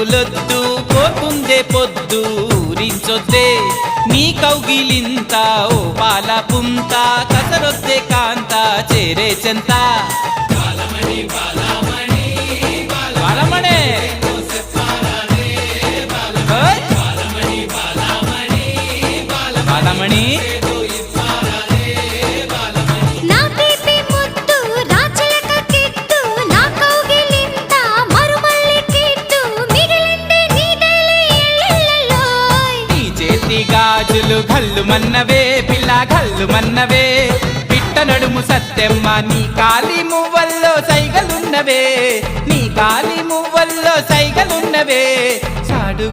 సొగులొద్దు పోతుందే పొద్దు ఊరించొద్దే నీ కౌగిలింత ఓ పాల పుంత కసరొద్దే కాంత చేరే చెంత బాలమణే బాలమణి గాజులు గల్లు మన్నవే పిల్ల గల్లు మన్నవే పిట్ట నడుము సత్తెమ్మ నీ కాలి మువ్వల్లో సైగలున్నవే నీ కాలి మువ్వల్లో సైగలున్నవే